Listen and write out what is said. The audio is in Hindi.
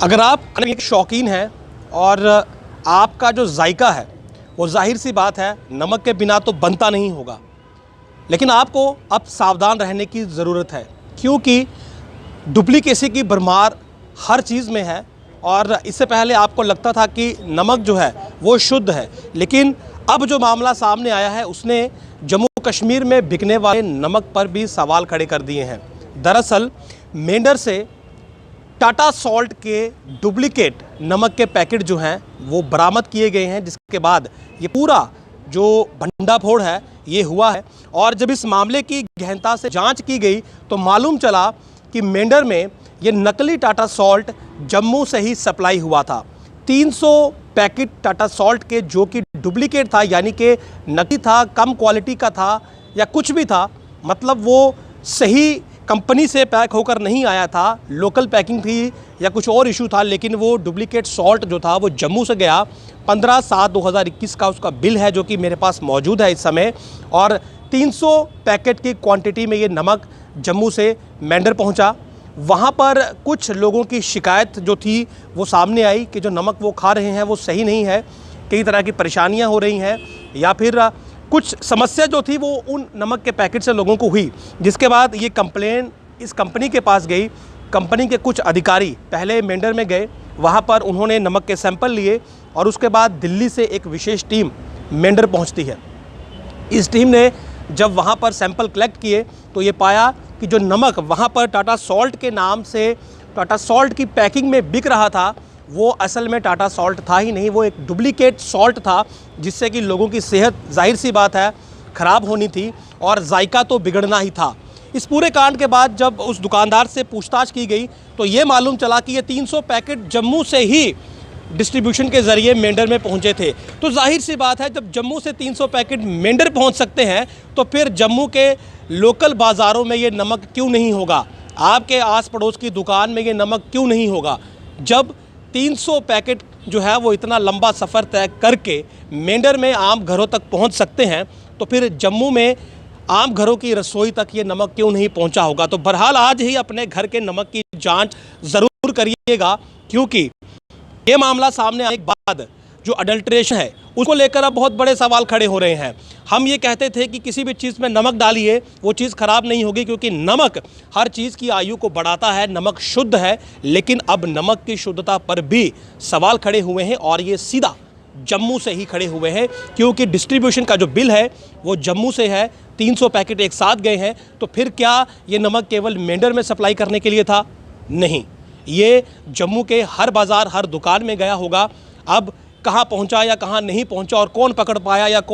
अगर आप एक शौकीन हैं और आपका जो जायका है वो जाहिर सी बात है नमक के बिना तो बनता नहीं होगा, लेकिन आपको अब सावधान रहने की ज़रूरत है क्योंकि डुप्लीकेसी की भरमार हर चीज़ में है। और इससे पहले आपको लगता था कि नमक जो है वो शुद्ध है, लेकिन अब जो मामला सामने आया है उसने जम्मू कश्मीर में बिकने वाले नमक पर भी सवाल खड़े कर दिए हैं। दरअसल मेंढर से टाटा सॉल्ट के डुप्लीकेट नमक के पैकेट जो हैं वो बरामद किए गए हैं, जिसके बाद ये पूरा जो भंडाफोड़ है ये हुआ है। और जब इस मामले की गहनता से जांच की गई तो मालूम चला कि मेंढर में ये नकली टाटा सॉल्ट जम्मू से ही सप्लाई हुआ था। 300 पैकेट टाटा सॉल्ट के जो कि डुप्लीकेट था, यानी कि नकली था, कम क्वालिटी का था या कुछ भी था, मतलब वो सही कंपनी से पैक होकर नहीं आया था, लोकल पैकिंग थी या कुछ और इशू था, लेकिन वो डुप्लीकेट सॉल्ट जो था वो जम्मू से गया। 15/7/2021 का उसका बिल है जो कि मेरे पास मौजूद है इस समय। और 300 पैकेट की क्वांटिटी में ये नमक जम्मू से मेंढर पहुंचा। वहाँ पर कुछ लोगों की शिकायत जो थी वो सामने आई कि जो नमक वो खा रहे हैं वो सही नहीं है, कई तरह की परेशानियाँ हो रही हैं या फिर कुछ समस्या जो थी वो उन नमक के पैकेट से लोगों को हुई। जिसके बाद ये कंप्लेन इस कंपनी के पास गई। कंपनी के कुछ अधिकारी पहले मेंढर में गए, वहाँ पर उन्होंने नमक के सैंपल लिए और उसके बाद दिल्ली से एक विशेष टीम मेंढर पहुँचती है। इस टीम ने जब वहाँ पर सैंपल कलेक्ट किए तो ये पाया कि जो नमक वहाँ पर टाटा सॉल्ट के नाम से टाटा सॉल्ट की पैकिंग में बिक रहा था वो असल में टाटा सॉल्ट था ही नहीं, वो एक डुप्लीकेट सॉल्ट था, जिससे कि लोगों की सेहत जाहिर सी बात है ख़राब होनी थी और जायका तो बिगड़ना ही था। इस पूरे कांड के बाद जब उस दुकानदार से पूछताछ की गई तो ये मालूम चला कि ये 300 पैकेट जम्मू से ही डिस्ट्रीब्यूशन के ज़रिए मेंढर में पहुंचे थे। तो जाहिर सी बात है जब जम्मू से 300 पैकेट मेंढर पहुंच सकते हैं तो फिर जम्मू के लोकल बाज़ारों में ये नमक क्यों नहीं होगा, आपके आस पड़ोस की दुकान में ये नमक क्यों नहीं होगा। जब 300 पैकेट जो है वो इतना लंबा सफ़र तय करके मेंढर में आम घरों तक पहुंच सकते हैं तो फिर जम्मू में आम घरों की रसोई तक ये नमक क्यों नहीं पहुंचा होगा। तो बहरहाल आज ही अपने घर के नमक की जांच ज़रूर करिएगा, क्योंकि ये मामला सामने आने के बाद जो अडल्ट्रेशन है उसको लेकर अब बहुत बड़े सवाल खड़े हो रहे हैं। हम ये कहते थे कि किसी भी चीज़ में नमक डालिए वो चीज़ ख़राब नहीं होगी, क्योंकि नमक हर चीज़ की आयु को बढ़ाता है, नमक शुद्ध है। लेकिन अब नमक की शुद्धता पर भी सवाल खड़े हुए हैं और ये सीधा जम्मू से ही खड़े हुए हैं, क्योंकि डिस्ट्रीब्यूशन का जो बिल है वो जम्मू से है। 300 पैकेट एक साथ गए हैं, तो फिर क्या ये नमक केवल मेंढर में सप्लाई करने के लिए था? नहीं, ये जम्मू के हर बाज़ार हर दुकान में गया होगा। अब कहाँ पहुँचा या कहाँ नहीं पहुँचा और कौन पकड़ पाया या कौन